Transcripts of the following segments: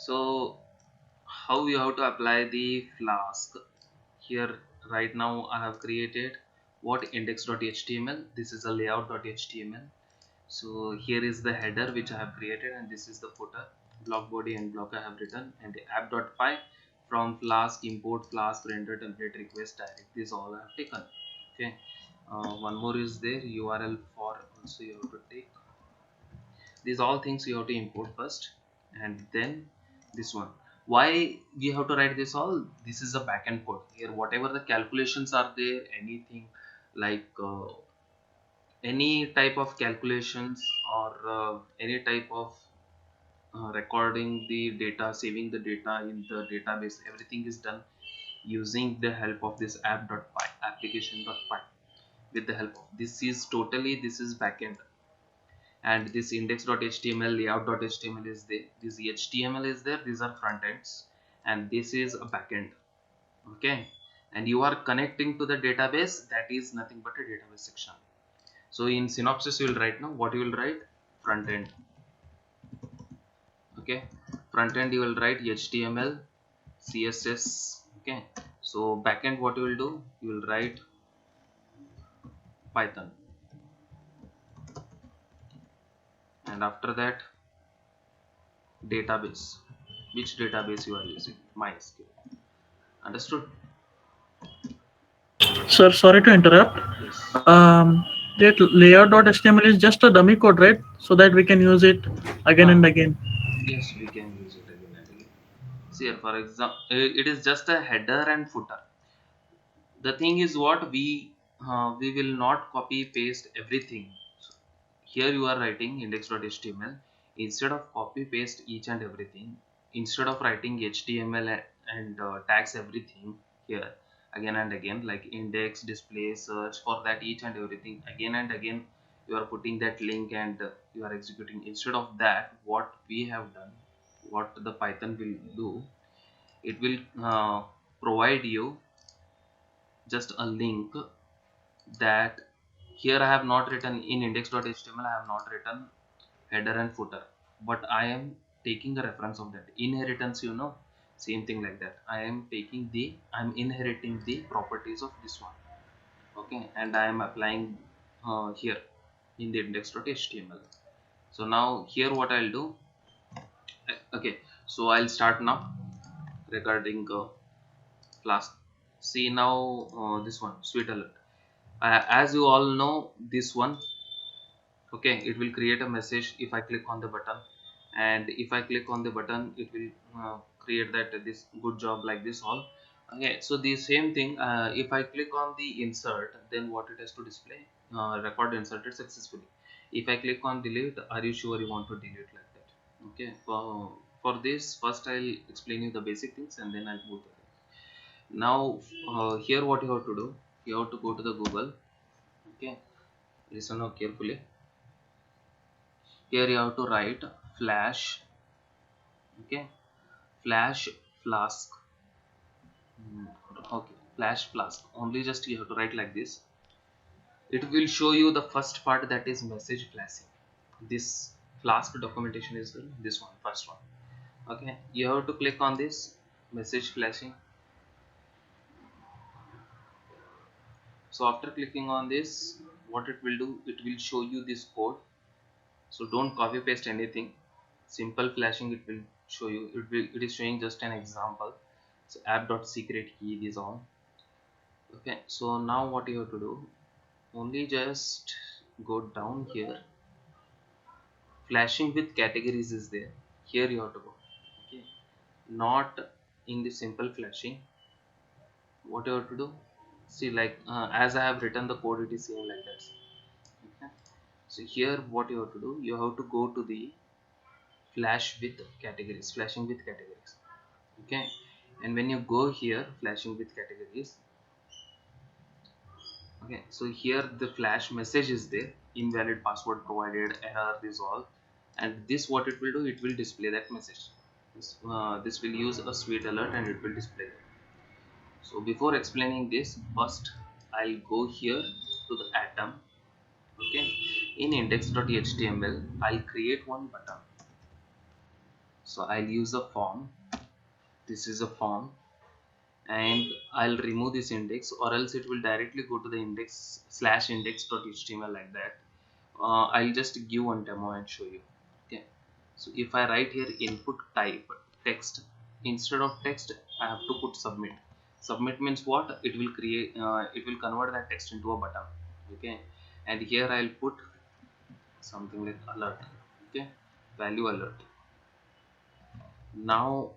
So how you have to apply the Flask? Here right now I have created what index.html. This is a layout.html. So here is the header which I have created, and this is the footer, block body and block I have written, and the app.py from Flask import Flask render template request direct. This all I have taken. Okay. One more is there, URL for also you have to take. These all things you have to import first, and then this one. Why we have to write this all? This is a backend code. Here whatever the calculations are there, anything like any type of calculations or any type of recording the data, saving the data in the database, everything is done using the help of this app.py, application.py. With the help of this is totally, this is backend. And this index.html, layout.html is there, this html is there, these are front ends, and this is a backend. Okay, and you are connecting to the database, that is nothing but a database section. So in synopsis you will write, now what you will write, front end. Okay, front end you will write html, css. Okay, so backend what you will do, you will write python, and after that database, which database you are using, mysql. Understood? Sir, sorry to interrupt. Yes. That layout.html is just a dummy code, right? So that we can use it again and again. Yes, we can use it again and again. See here, for example, it is just a header and footer. The thing is what, we will not copy paste everything. So here you are writing index.html. Instead of copy paste each and everything, instead of writing html and tags everything here again and again, like index, display, search, for that each and everything again and again you are putting that link, and you are executing. Instead of that, what we have done, what the python will do, it will provide you just a link, that here I have not written in index.html, I have not written header and footer, but I am taking a reference of that inheritance, same thing like that. I'm inheriting the properties of this one. Okay, and I am applying here in the index.html. So now here what I'll do, okay, so I'll start now regarding Flask. See now, this one, sweet alert. As you all know, this one, okay, it will create a message if I click on the button, and if I click on the button it will create that this good job, like this all. Okay, so the same thing, if I click on the insert, then what it has to display, record inserted successfully. If I click on delete, are you sure you want to delete, like that? Okay, for this first I'll explain you the basic things, and then I'll move to it. Now here what you have to do, you have to go to the Google. Okay, listen now carefully. Here you have to write flash. Okay, flash flask. Okay, flash flask, only just you have to write like this. It will show you the first part, that is message flashing. This flask documentation is this one, first one. Okay, you have to click on this message flashing. So after clicking on this, what it will do, it will show you this code. So don't copy paste anything, simple flashing it will show you. It is showing just an example. So app.secret key is on. Okay, so now what you have to do, only just go down here. Flashing with categories is there, here you have to go. Okay, not in the simple flashing. What you have to do, see, like as I have written the code, it is same like that. Okay, so here what you have to do, you have to go to the flash with categories, flashing with categories. Okay, and when you go here, flashing with categories. Okay, so here the flash message is there, invalid password provided, error, this all. And this what it will do, it will display that message. This will use a sweet alert and it will display that. So before explaining this, first I'll go here to the atom. Okay, in index.html I'll create one button. So I'll use a form. This is a form, and I'll remove this index, or else it will directly go to the index slash index.html like that. I'll just give one demo and show you. Okay, so if I write here input type text, instead of text I have to put submit. Submit means what? It will create, it will convert that text into a button. Okay, and here I'll put something like alert. Okay, value alert. Now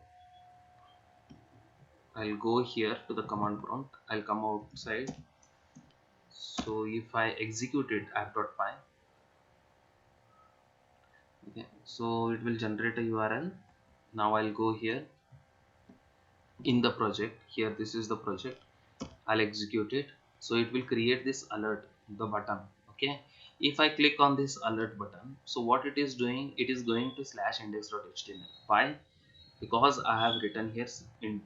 I'll go here to the command prompt. I'll come outside. So if I execute it app.py, okay, so it will generate a URL. Now I'll go here in the project. Here, this is the project. I'll execute it. So it will create this alert, the button. Okay. If I click on this alert button, so what it is doing, it is going to slash index.html. Why? Because I have written here in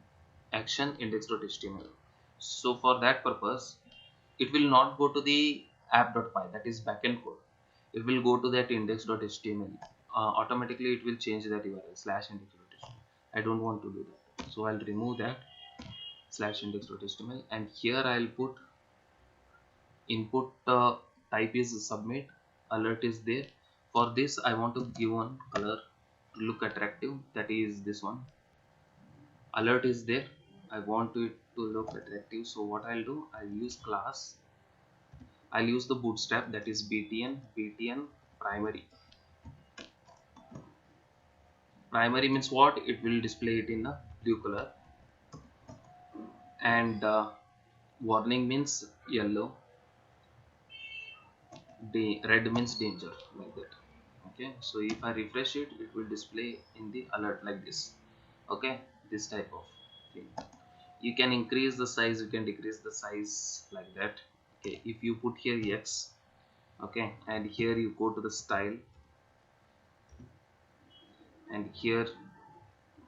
action index.html. So for that purpose, it will not go to the app.py, that is backend code. It will go to that index.html. Automatically it will change that URL slash index.html. I don't want to do that, so I'll remove that slash index.html, and here I'll put input type is submit, alert is there. For this I want to give one color to look attractive, that is this one. Alert is there, I want it to look attractive, so what I'll do, I'll use class, I'll use the bootstrap, that is btn primary. Primary means what? It will display it in a blue color, and warning means yellow, red means danger, like that. Okay, so if I refresh it, it will display in the alert like this. Okay, this type of thing. You can increase the size, you can decrease the size, like that. Okay, if you put here x, okay, and here you go to the style, and here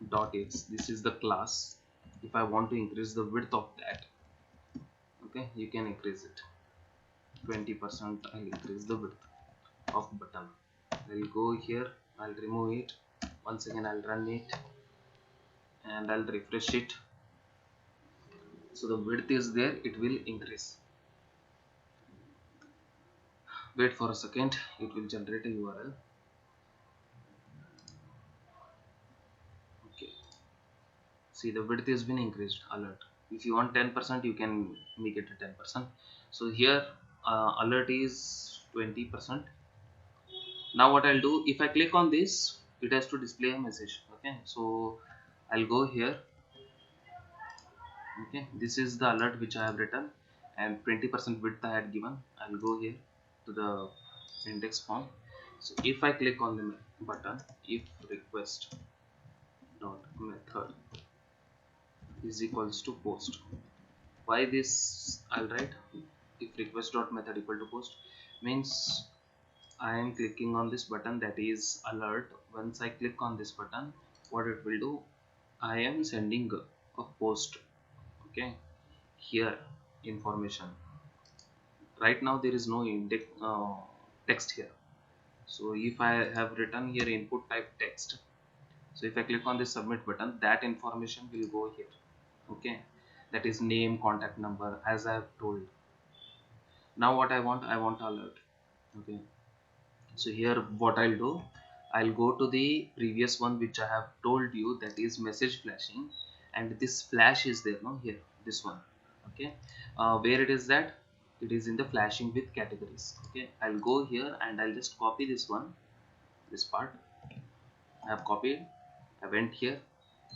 dot x, this is the class. If I want to increase the width of that, okay, you can increase it 20%. I'll increase the width of button. I'll go here, I'll remove it. Once again I'll run it, and I'll refresh it. So the width is there, it will increase. Wait for a second, it will generate a URL. Okay, see, the width has been increased. Alert, if you want 10%, you can make it a 10%. So here alert is 20%. Now what I'll do, if I click on this, it has to display a message. Okay, so I'll go here. Okay, this is the alert which I have written, and 20% width I had given. I'll go here to the index form. So if I click on the button, if request dot method is equals to post, why this? I'll write if request dot method equal to post, means I am clicking on this button, that is alert. Once I click on this button, what it will do, I am sending a post. Okay, here information. Right now there is no index text here. So if I have written here input type text, so if I click on this submit button, that information will go here. Okay, that is name, contact number, as I have told. Now what I want, I want alert. Okay, so here what I'll do, I'll go to the previous one which I have told you, that is message flashing, and this flash is there, no, here, this one. Okay, where it is, that it is in the flashing with categories. Okay, I'll go here and I'll just copy this one, this part I have copied. I went here,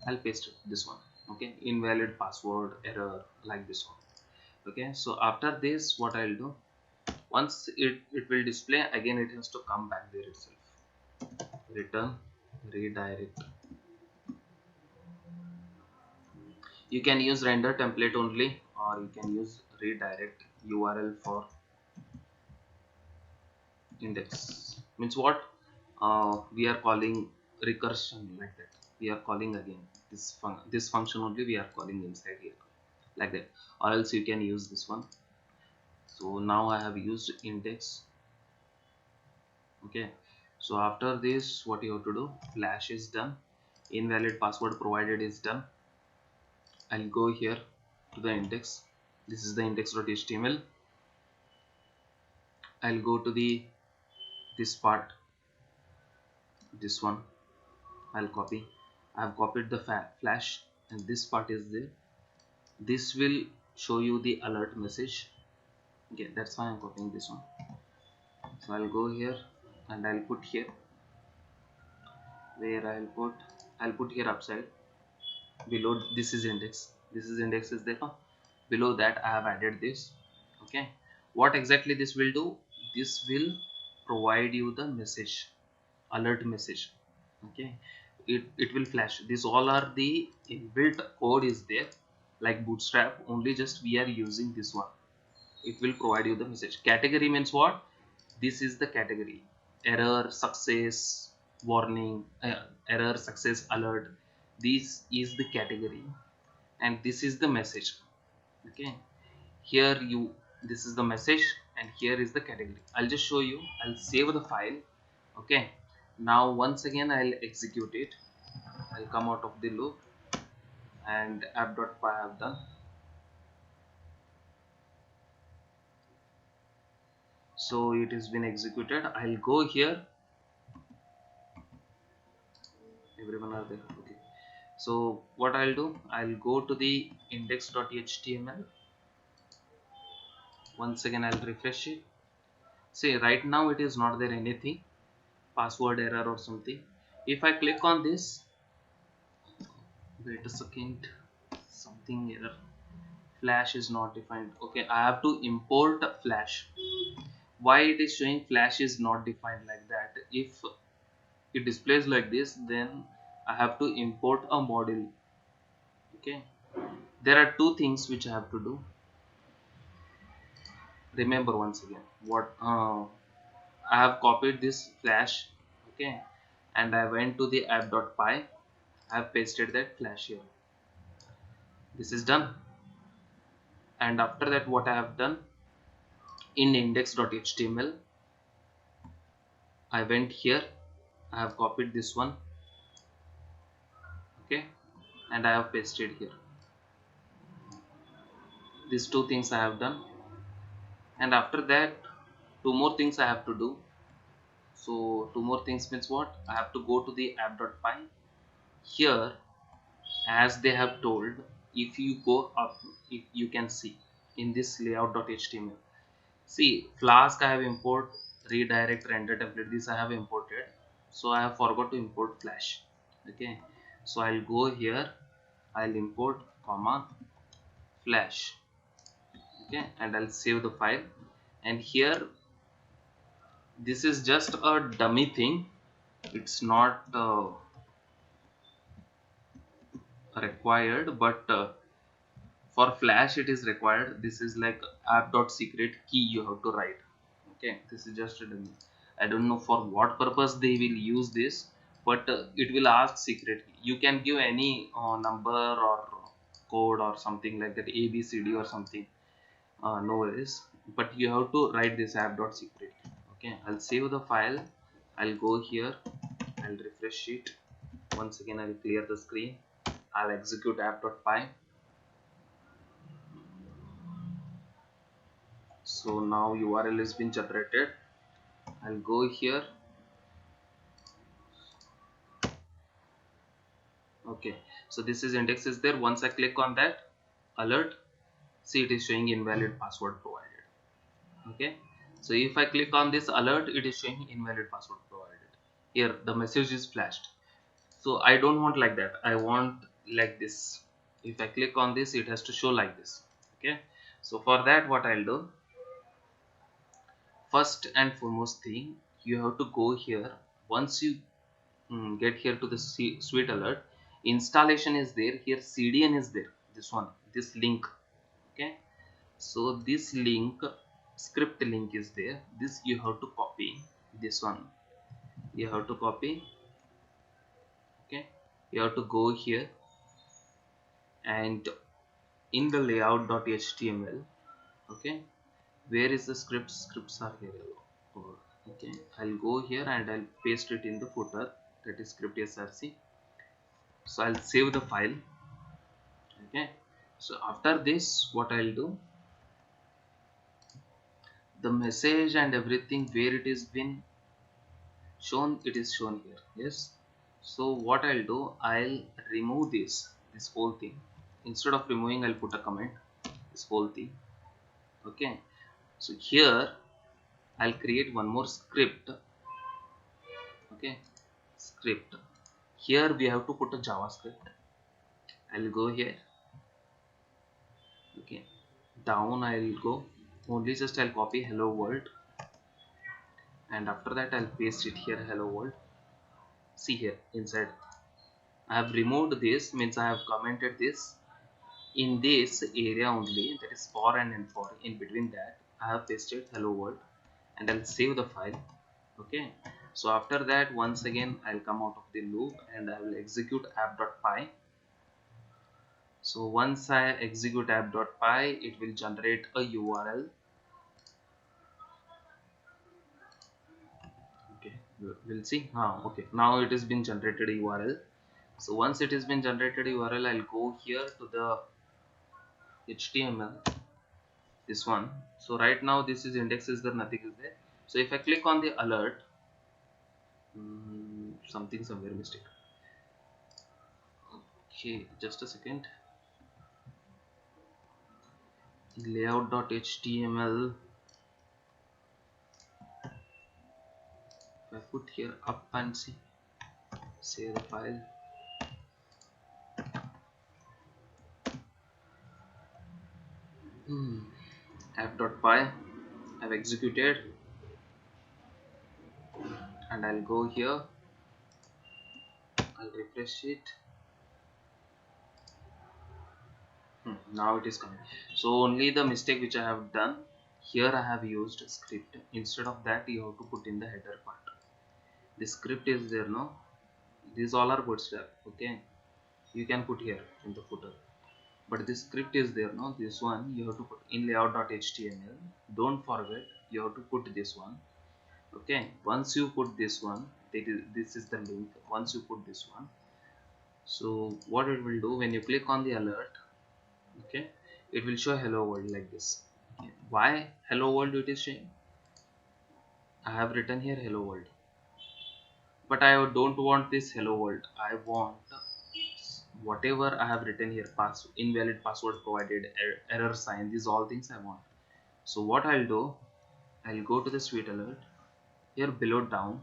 I'll paste this one. Okay, invalid password error, like this one. Okay, so after this what I'll do, once it will display again, it has to come back there itself. Return redirect. You can use render template only, or you can use redirect URL for index. Means what? We are calling recursion, like that. We are calling again this function only, we are calling inside here, like that. Or else you can use this one. So now I have used index. Okay, so after this what you have to do, flash is done. Invalid password provided is done. I'll go here to the index. This is the index.html. I'll go to the this part, this one. I'll copy. I've copied the flash, and this part is there. This will show you the alert message. Okay, that's why I'm copying this one. So I'll go here and I'll put here, where I'll put here upside below. This is index is there. Below that I have added this. Okay, what exactly this will do? This will provide you the message, alert message. Okay, it will flash. These all are the inbuilt code is there, like Bootstrap, only just we are using this one. It will provide you the message. Category means what? This is the category: error, success, warning, error, success, alert. This is the category, and this is the message. Okay, here you, this is the message, and here is the category. I'll just show you. I'll save the file. Okay, now once again I'll execute it. I'll come out of the loop, and app.py I have done. So it has been executed. I'll go here. Everyone are there. Okay, so what I'll do, I'll go to the index.html. Once again I'll refresh it. See, right now it is not there anything, password error or something. If I click on this, wait a second, something error, flash is not defined. Okay, I have to import flash. Why it is showing flash is not defined like that? If it displays like this, then I have to import a module. Okay, there are two things which I have to do. Remember once again what I have copied this flash. Okay, and I went to the app.py. I have pasted that flash here. This is done. And after that, what I have done, in index.html, I went here. I have copied this one. Okay, and I have pasted here. These two things I have done. And after that, two more things I have to do. So two more things means what? I have to go to the app.py. Here, as they have told, if you go up, if you can see in this layout.html, see, Flask I have import, redirect, render template, this I have imported. So I have forgot to import flash. Okay, so I'll go here, I'll import comma flash. Okay, and I'll save the file. And here, this is just a dummy thing. It's not required, but for flash it is required. This is like app.secret key you have to write. Okay, this is just a dummy. I don't know for what purpose they will use this, but it will ask secret key. You can give any number or code or something like that, ABCD or something, no worries, but you have to write this app.secret. Okay, I'll save the file. I'll go here, I'll refresh it. Once again I'll clear the screen. I'll execute app.py. So now URL has been generated. I'll go here. Okay, so this is index is there. Once I click on that, alert, see, it is showing invalid password provided. Okay, so if I click on this alert, it is showing invalid password provided. Here the message is flashed. So I don't want like that, I want like this. If I click on this, it has to show like this. Okay, so for that, what I'll do, first and foremost thing, you have to go here. Once you get here to the suite alert, installation is there. Here CDN is there, this one, this link. Okay, so this link, script link is there. This you have to copy. This one you have to copy. Okay, you have to go here, and in the layout.html, okay, where is the scripts are here. Okay, I'll go here and I'll paste it in the footer, that is script src. So I'll save the file. Okay, so after this what I'll do, the message and everything where it is been shown, it is shown here. Yes, so what I'll do, I'll remove this whole thing. Instead of removing, I'll put a comment, this whole thing. Okay, so here I'll create one more script. Okay, script. Here we have to put a JavaScript. I'll go here. Okay, down I'll go, only just I'll copy hello world, and after that I'll paste it here, hello world. See here inside I have removed this, means I have commented this in this area only, that is for and for. In between that I have pasted hello world, and I'll save the file. Okay, so after that once again I'll come out of the loop and I will execute app.py. So once I execute app.py, it will generate a URL. Okay, we'll see. Okay, now it has been generated a URL. So once it has been generated URL, I'll go here to the HTML, this one. So right now this is index is there, nothing is there. So if I click on the alert, something somewhere mistake. Okay, just a second. Layout.html. If I put here up and see, save the file. App.py I've executed, and I'll go here, I'll refresh it. Now it is coming. So only the mistake which I have done here, I have used script. Instead of that, you have to put in the header part. The script is there, no? These all are bootstrap. Okay, you can put here in the footer, but this script is there, no? This one you have to put in layout.html. Don't forget, you have to put this one. Okay, once you put this one, this is the link. Once you put this one, so what it will do, when you click on the alert, okay, it will show hello world like this. Okay. Why hello world it is showing? I have written here hello world, but I don't want this hello world. I want whatever I have written here, invalid password provided, error sign, these all things I want. So what I'll do, I'll go to the suite alert. Here below down,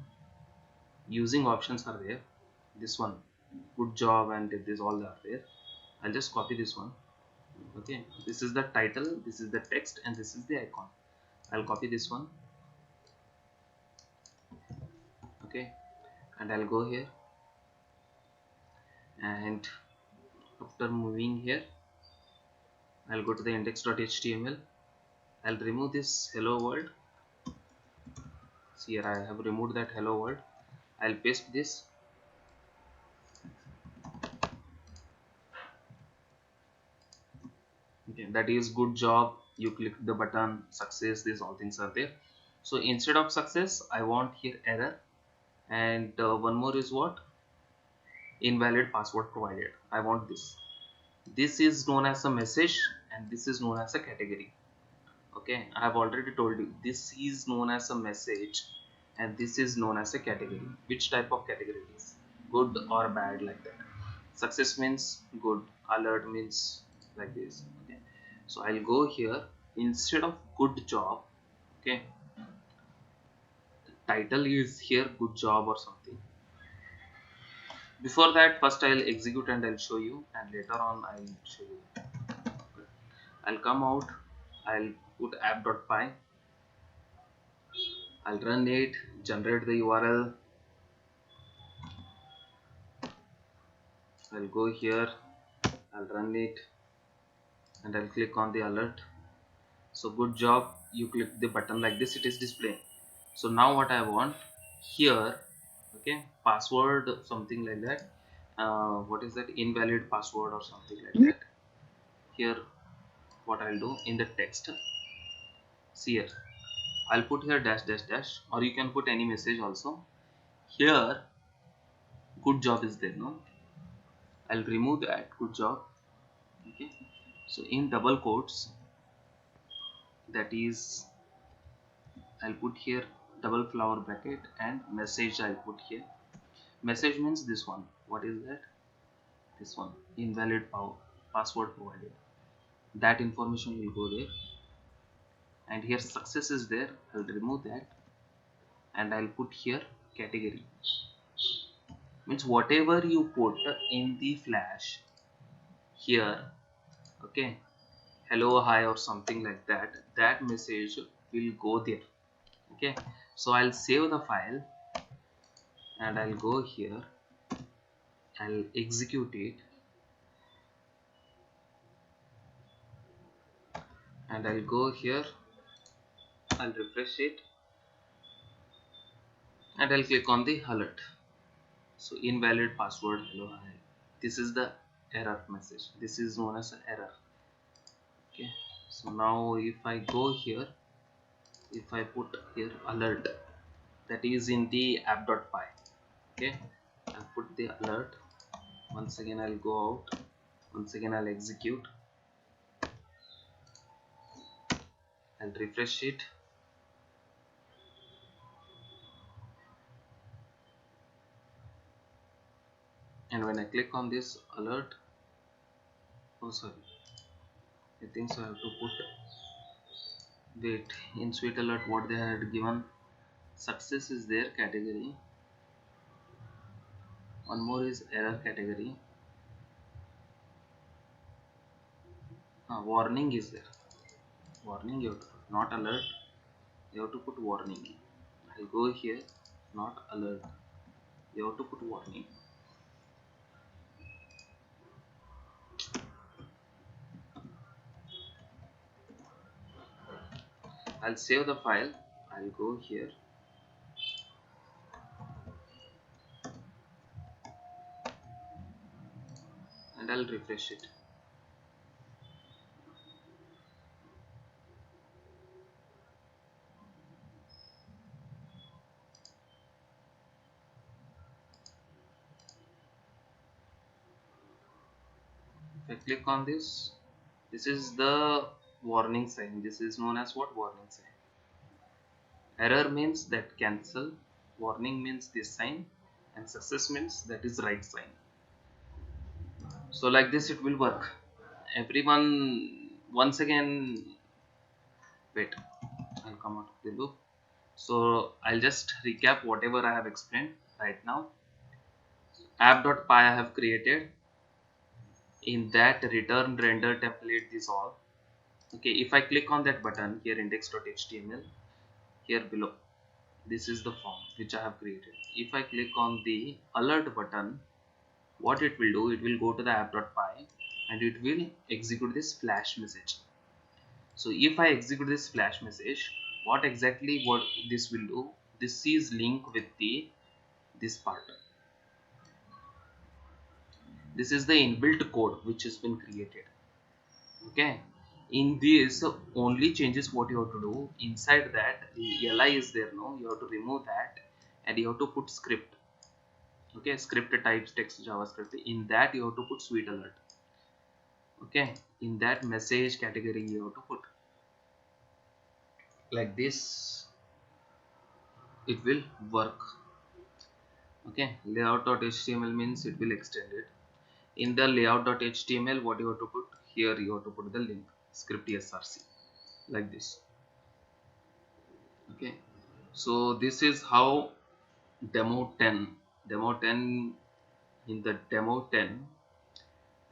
using options are there. This one, good job, and this all are there. I'll just copy this one. Okay, this is the title, this is the text, and this is the icon. I'll copy this one. Okay, and I'll go here, and after moving here, I'll go to the index.html. I'll remove this hello world. See here, I have removed that hello world. I'll paste this. Okay, that is good job, you click the button, success, these all things are there. So instead of success, I want here error, and one more is what, invalid password provided. I want this is known as a message, and this is known as a category. Okay, I have already told you, this is known as a message and this is known as a category. Which type of category it is, good or bad, like that. Success means good, alert means like this. Okay, so I'll go here, instead of good job, okay, title is here good job or something. Before that, first I'll execute and I'll show you, and later on I'll show you. I'll come out, I'll put app.py, I'll run it, generate the URL. I'll go here, I'll run it, and I'll click on the alert. So good job, you click the button like this, it is displaying. So now what I want here, okay, password something like that. What is that, invalid password or something like that. Here what I'll do, in the text, see here, I'll put here dash dash dash, or you can put any message also. Here good job is there, no? I'll remove that. Good job. Okay, so in double quotes, that is, I'll put here double flower bracket and message I'll put here. Message means this one. What is that? This one, invalid password provided. That information will go there, and here success is there. I'll remove that and I'll put here category. Means whatever you put in the flash here, okay, hello, hi, or something like that, that message will go there. Okay, so I'll save the file and I'll go here, I'll execute it, and I'll go here, I'll refresh it, and I'll click on the alert. So invalid password, hello, hi. This is the error message. This is known as an error. Okay, so now if I go here, if I put here alert, that is in the app.py. Okay, I'll put the alert. Once again I'll go out, once again I'll execute, I'll refresh it, and when I click on this alert, oh sorry, I think so I have to put, wait, in sweet alert what they had given, success is there category, one more is error category, warning is there, warning you have to put, not alert, you have to put warning. I'll go here, not alert, you have to put warning. I'll save the file, I'll go here, and I'll refresh it. If I click on this, this is the warning sign. This is known as what? Warning sign. Error means that cancel, warning means this sign, and success means that is right sign. So like this it will work. Everyone, once again, wait, I'll come out of the loop. So I'll just recap whatever I have explained right now. App.py I have created. In that return render template is all. Okay, if I click on that button here, index.html, here below, this is the form which I have created. If I click on the alert button, what it will do, it will go to the app.py and it will execute this flash message. So if I execute this flash message, what exactly what this will do, this is link with the this part. This is the inbuilt code which has been created. Okay, in this only changes what you have to do inside that li is there, no, you have to remove that and you have to put script. Okay, script types text javascript, in that you have to put sweet alert. Okay, in that message category you have to put like this, it will work. Okay, layout.html means it will extend it. In the layout.html, what you have to put here, you have to put the link script src like this. Okay, so this is how demo 10 in the demo 10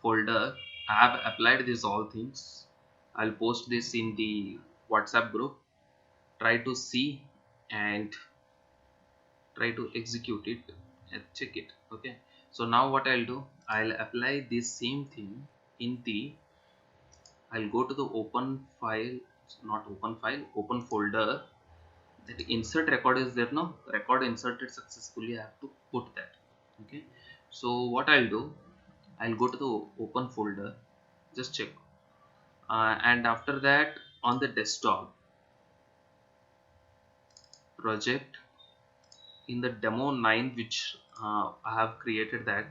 folder I have applied these all things. I'll post this in the WhatsApp group. Try to see and try to execute it and check it. Okay, so now what I'll do, I'll apply this same thing in the, I'll go to the open file, not open file, open folder. That insert record is there, no, record inserted successfully, I have to put that. Okay, so what I'll do, I'll go to the open folder, just check, and after that on the desktop project, in the demo 9 which I have created that,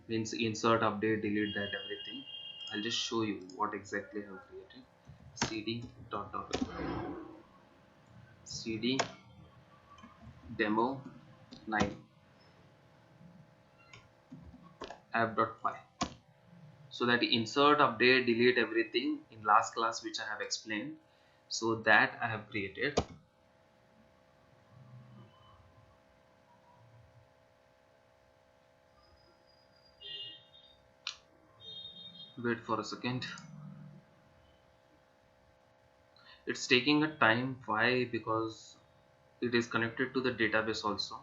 Means insert, update, delete, that everything. I'll just show you what exactly I have created. Cd cd demo 9 app.py. So that insert, update, delete everything in last class which I have explained. So that I have created. Wait for a second. It's taking a time. Why? Because it is connected to the database also.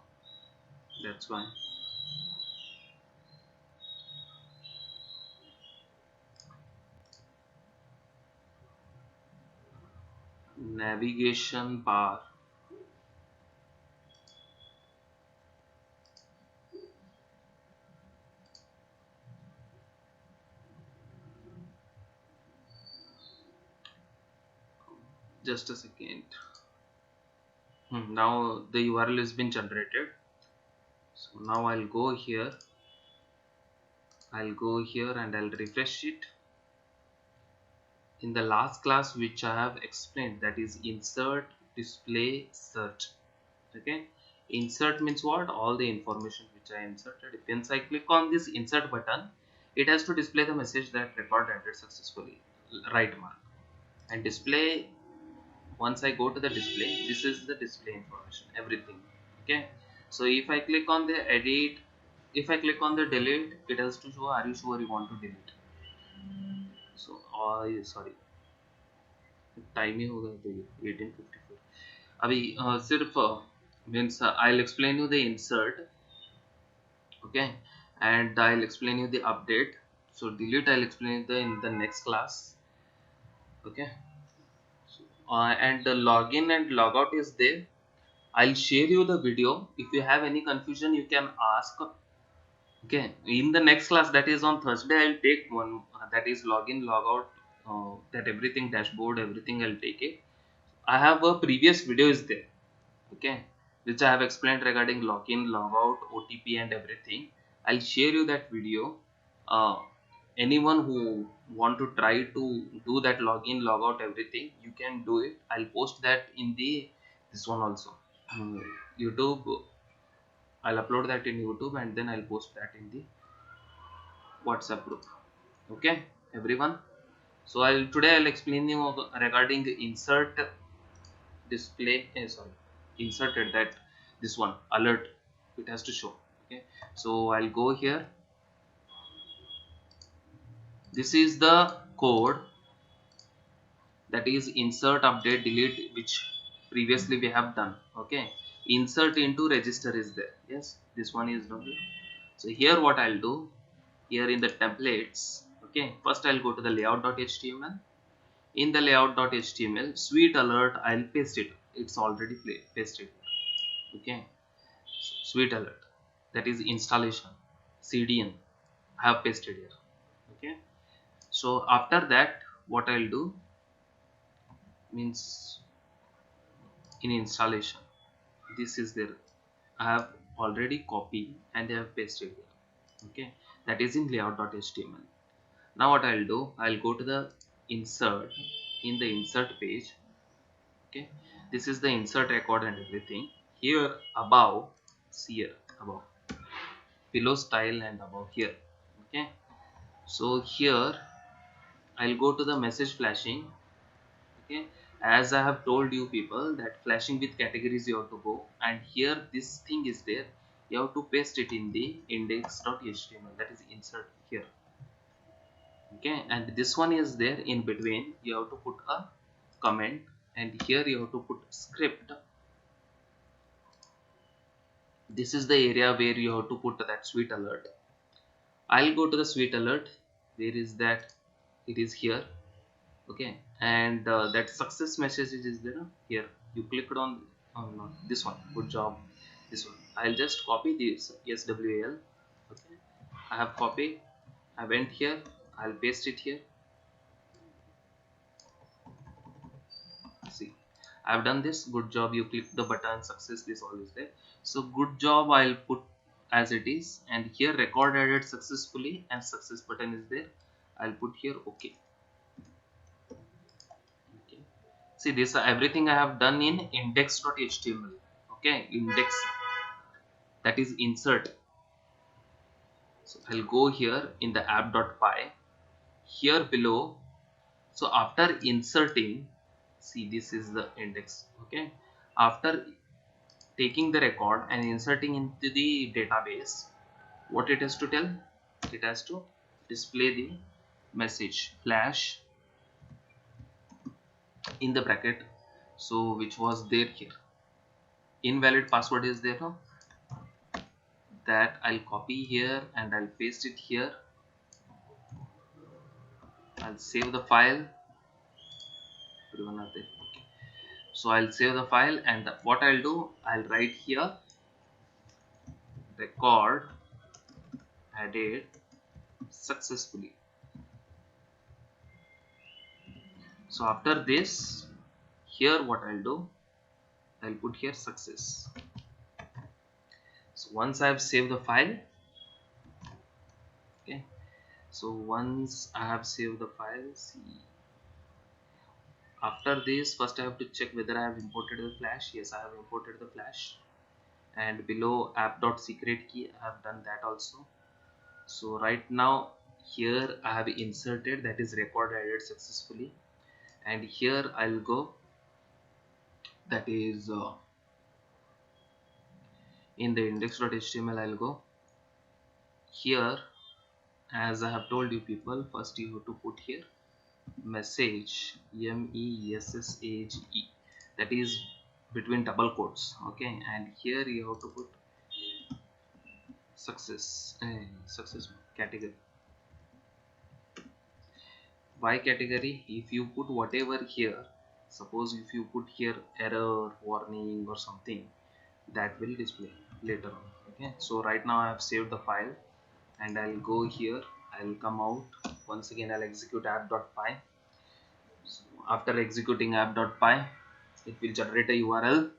That's why. Navigation bar. Just a second. Now the URL has been generated. So now I'll go here and I'll refresh it. In the last class which I have explained, that is insert, display, search. Okay, insert means what? All the information which I inserted. Once I click on this insert button, it has to display the message that record ended successfully, right mark. And display, once I go to the display, this is the display information, everything. Okay, so if I click on the edit, if I click on the delete, it has to show, are you sure you want to delete? So sorry, time ही हो गया तो 1854. अभी सिर्फ means I'll explain you the insert. Okay, and I'll explain you the update. So delete I'll explain it in the next class. Okay, and the login and logout is there. I'll share you the video. If you have any confusion, you can ask. Okay, in the next class, that is on Thursday, I'll take one that is login logout, that everything, dashboard, everything I'll take it. I have a previous video is there. Okay, which I have explained regarding login, logout, OTP and everything. I'll share you that video. uh, Anyone who want to try to do that login, logout, everything, you can do it. I'll post that in the this one also. uh, YouTube. I'll upload that in YouTube and then I'll post that in the WhatsApp group. Okay, everyone. So I'll explain you regarding insert, display, sorry, inserted, that this one alert, it has to show. Okay, so I'll go here. This is the code, that is insert, update, delete, which previously we have done. Okay, insert into register is there. Yes, this one is done. So here what I'll do, here in the templates. Okay, first I'll go to the layout.html. In the layout.html, sweet alert, I'll paste it. It's already pasted. Okay, sweet alert, that is installation, CDN, I have pasted here. Okay, so after that what I'll do means, in installation, this is there, I have already copied and I have pasted here. Okay, that is in layout.html. Now what I'll do, I'll go to the insert. In the insert page, okay, this is the insert record and everything. Here above, see here above, below style and above here. Okay, so here I'll go to the message flashing. Okay, as I have told you people that flashing with categories you have to go, and here this thing is there, you have to paste it in the index.html, that is insert here. Okay, and this one is there in between, you have to put a comment, and here you have to put script. This is the area where you have to put that sweet alert. I'll go to the sweet alert. Where is that? It is here. Okay, and that success message is there here. You clicked on, no, this one, good job, this one. I'll just copy this SWAL. Okay, I have copied, I went here, I'll paste it here. See, I've done this. Good job, you click the button, success, this all is there. So good job, I'll put as it is, and here record added successfully and success button is there. I'll put here okay. Okay. See, this everything I have done in index.html. Okay, index, that is insert. So I'll go here in the app.py, here below. So after inserting, see, this is the index. Okay, after taking the record and inserting into the database, what it has to tell? It has to display the message flash in the bracket, so which was there here. Invalid password is there, no? That I'll copy here and I'll paste it here. I'll save the file. Everyone are there. Okay. So I'll save the file, and what I'll do, I'll write here record added successfully. So after this, here what I'll do, I'll put here success. So once I've saved the file, okay, so once I have saved the file, see, after this, first I have to check whether I have imported the flash. Yes, I have imported the flash, and below app.secret key I have done that also. So right now here I have inserted, that is record added successfully, and here I'll go, that is in the index.html. I'll go here, as I have told you people, first you have to put here message, message, that is between double quotes. Okay, and here you have to put success, success category. Why category? If you put whatever here, suppose if you put here error warning or something, that will display later on. Okay, so right now I have saved the file, and I'll go here, I'll come out once again, I'll execute app.py. So after executing app.py, it will generate a URL.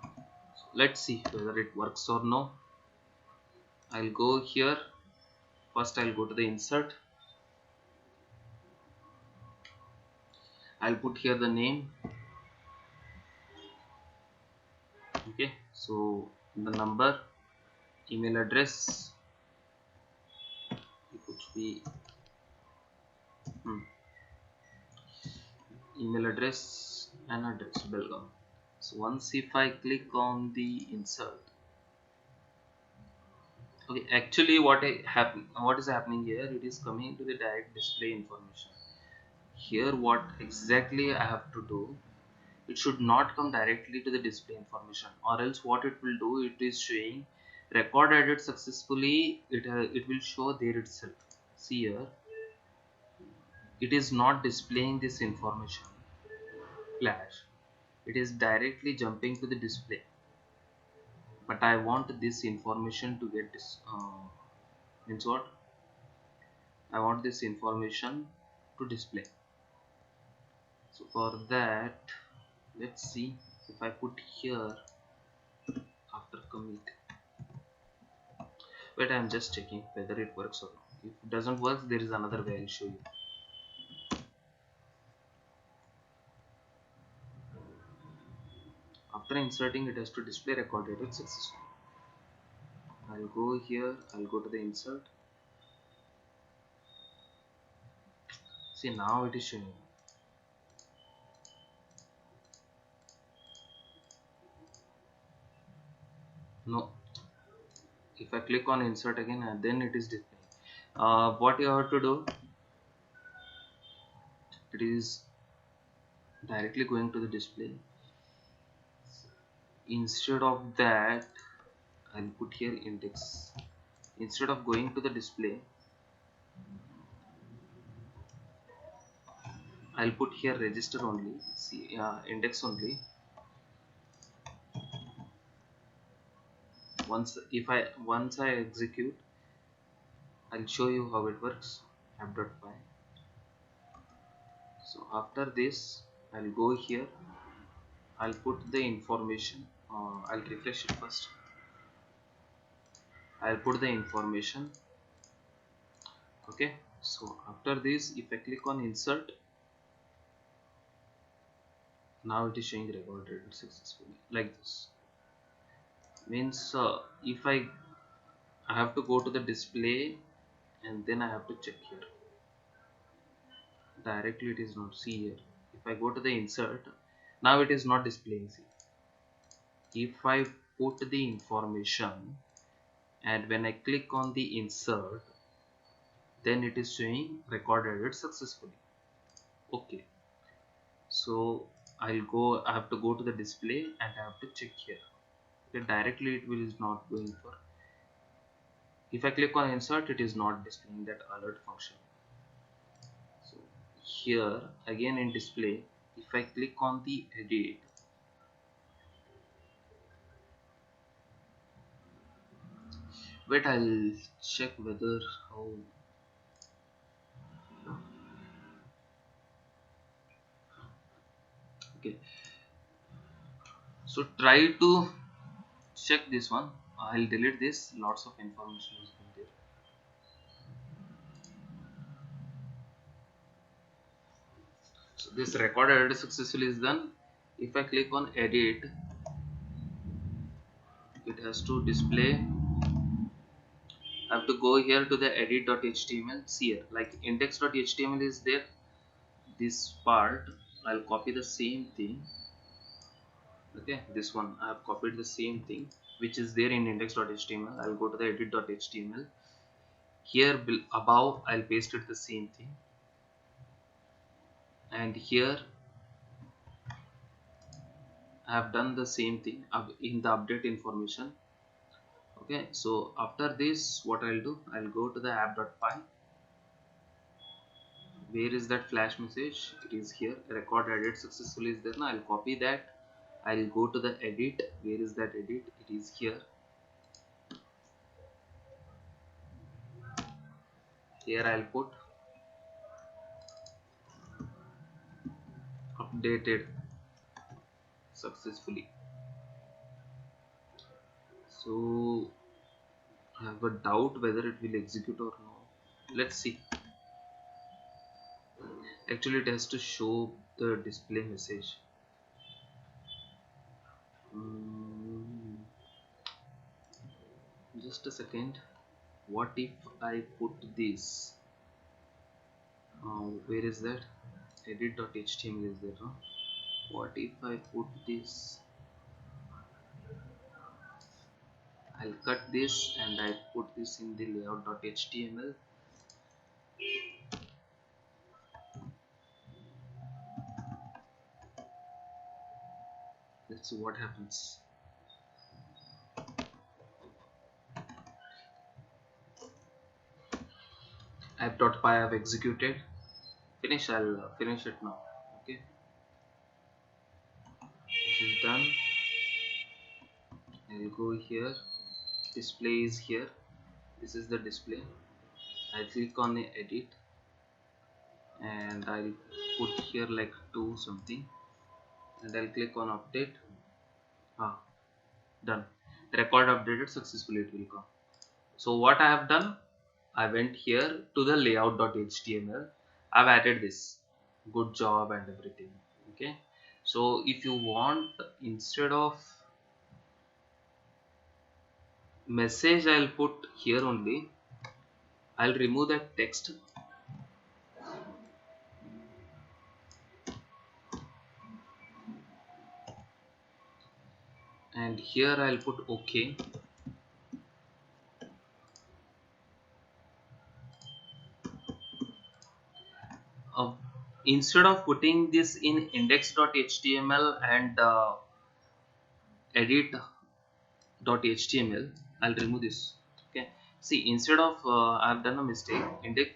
So let's see whether it works or no. I'll go here, first I'll go to the insert, I'll put here the name. Okay, so the number, email address, it could be email address and address Belgaum. So once if I click on the insert, okay, actually what is happening here, it is coming to the direct display information. Here what exactly I have to do, it should not come directly to the display information, or else what it will do, it is showing record added successfully, it will show there itself. See here, it is not displaying this information flash, it is directly jumping to the display, but I want this information to get this means what, I want this information to display. So for that, let's see if I put here after commit. Wait, I'm just checking whether it works or not. If it doesn't work, there is another way I'll show you. After inserting, it has to display recorded it successfully. I'll go here, I'll go to the insert. See, now it is showing. No, if I click on insert again, then it is displaying. What you have to do, it is directly going to the display. Instead of that, I'll put here index. Instead of going to the display, I'll put here register only. See, index only. Once I execute, I'll show you how it works. App.py. So after this, I'll go here, I'll put the information, I'll refresh it first. I'll put the information. Okay, so after this, if I click on insert, now it is showing recorded successfully like this. Means if I have to go to the display and then I have to check here. Directly it is not, see here. If I go to the insert, now it is not displaying. See, if I put the information and when I click on the insert, then it is showing recorded it successfully. Okay, so I have to go to the display and I have to check here. Okay, directly it will is not going for. If I click on insert, it is not displaying that alert function. So here again in display, if I click on the edit, wait, I'll check whether how. Okay, so try to check this one. I'll delete this, lots of information is in there. So this record edit successfully is done. If I click on edit, it has to display. I have to go here to the edit.html. See here, like index.html is there. This part, I'll copy the same thing. Okay, this one I have copied the same thing which is there in index.html. I'll go to the edit.html. Here above, I'll paste it the same thing, and here I have done the same thing in the update information. Okay, so after this, what I'll do, I'll go to the app.py. Where is that flash message? It is here. Record edit successfully is there. Now I'll copy that. I'll go to the edit. Where is that edit? It is here. Here I'll put updated successfully. So I have a doubt whether it will execute or no. Let's see. Actually, it has to show the display message. Just a second. What if I put this? Where is that? Edit.html is there, no? What if I put this? I'll cut this and I put this in the layout.html. Let's see what happens. App.py I have executed. Finish. I'll finish it now. Okay. This is done. I'll go here. Display is here. This is the display. I'll click on the edit and I'll put here like 2 something and I'll click on update. Done. The record updated successfully, it will come. So what I have done, I went here to the layout.html. I've added this. Good job and everything. Okay. So if you want, instead of message, I'll put here only. I'll remove that text. And here I'll put OK. Instead of putting this in index.html and edit.html, I'll remove this. Okay. See, instead of I've done a mistake.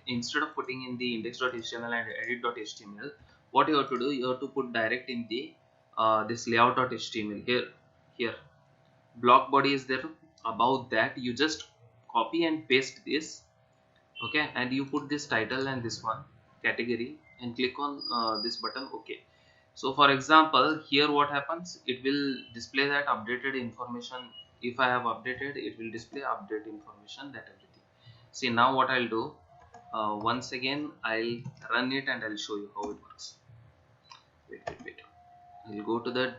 Instead of putting in the index.html and edit.html, what you have to do, you have to put direct in the this layout.html. Here, block body is there. Above that, you just copy and paste this. Okay, and you put this title and this one category and click on this button. Okay. So for example, here what happens, it will display that updated information if I have updated, it will display update information, that everything. See, now what I'll do, once again I'll run it and I'll show you how it works. Wait. I'll go to the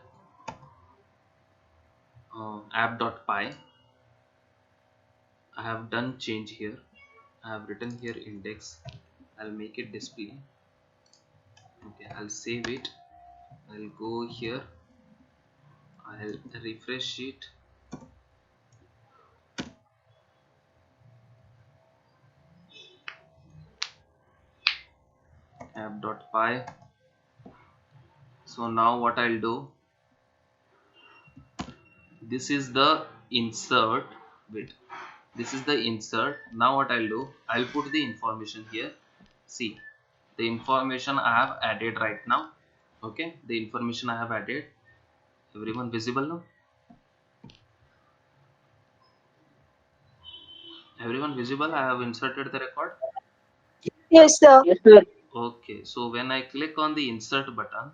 app.py. I have done change here. I have written here index. I'll make it display. Okay, I'll save it. I'll go here. I'll refresh it. App.py. So now what I'll do, this is the insert. Wait, this is the insert. Now what I'll do, I'll put the information here. See, the information I have added right now. Okay, the information I have added. Everyone visible now? Everyone visible? I have inserted the record. Yes, sir. Yes, sir. Okay, so when I click on the insert button,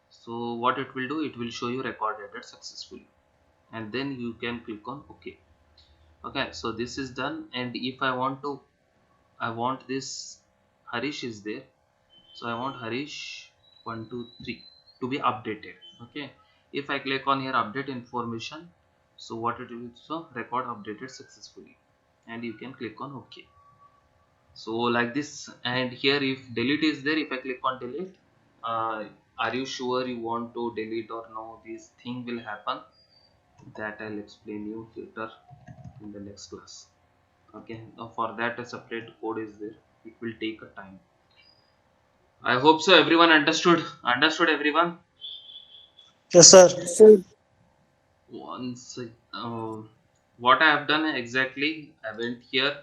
so what it will do, it will show you record added successfully, and then you can click on OK. Okay, so this is done, and if I want this Harish is there, so I want Harish 123 to be updated. Okay, if I click on here update information, so what it will show, record updated successfully, and you can click on OK. So like this, and here if delete is there, if I click on delete, are you sure you want to delete or no, this thing will happen, that I'll explain you later in the next class. Okay, now for that a separate code is there, it will take a time. I hope so everyone understood everyone. Yes, sir. Once what I have done exactly, I went here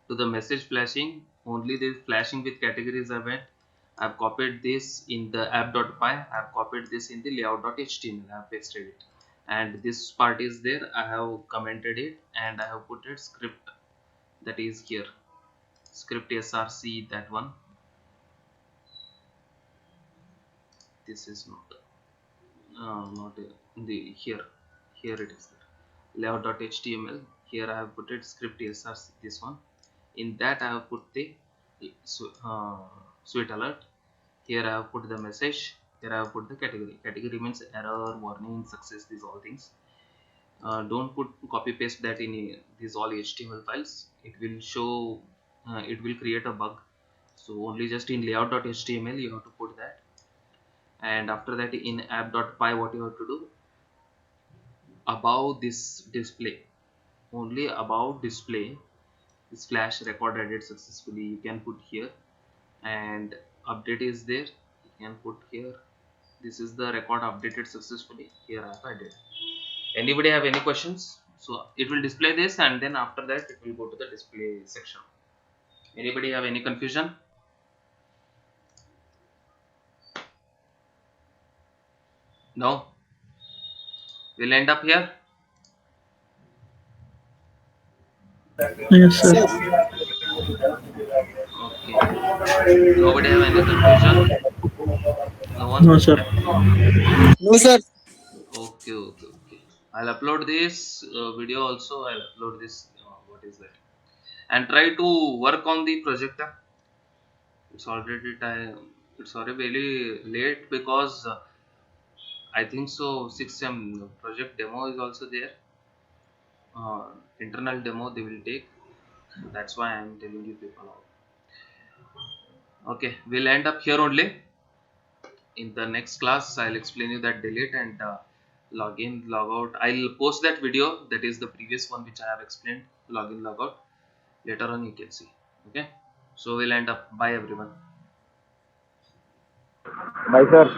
to the message flashing, only the flashing with categories I went. I've copied this in the app.py, I've copied this in the layout.html, I've pasted it, and this part is there, I have commented it, and I have put it script, that is here, script src, that one. This is not the here it is there, layout.html. Here I have put it script src, this one. In that I have put the sweet alert. Here I have put the message. Here I have put the category means error, warning, success, these all things. Don't put copy paste that in these all html files, it will show it will create a bug. So only just in layout.html you have to put that, and after that in app.py what you have to do, above this display, only above display, this flash record added successfully, you can put here, and update is there, you can put here, this is the record updated successfully, here I have added. Anybody have any questions? So it will display this, and then after that it will go to the display section. Anybody have any confusion? No? We'll end up here. Yes, sir. Okay, nobody have any confusion? No one? No, sir. No, sir. Okay. I'll upload this video also. I'll upload this. What is that? And try to work on the project. It's already time. It's already very late because I think so. 6M project demo is also there. Internal demo they will take. So that's why I'm telling you people out. Okay, we'll end up here only. In the next class I'll explain you that delete and login logout. I'll post that video, that is the previous one which I have explained, login logout, later on you can see. Okay, so we'll end up. Bye everyone. Bye, sir.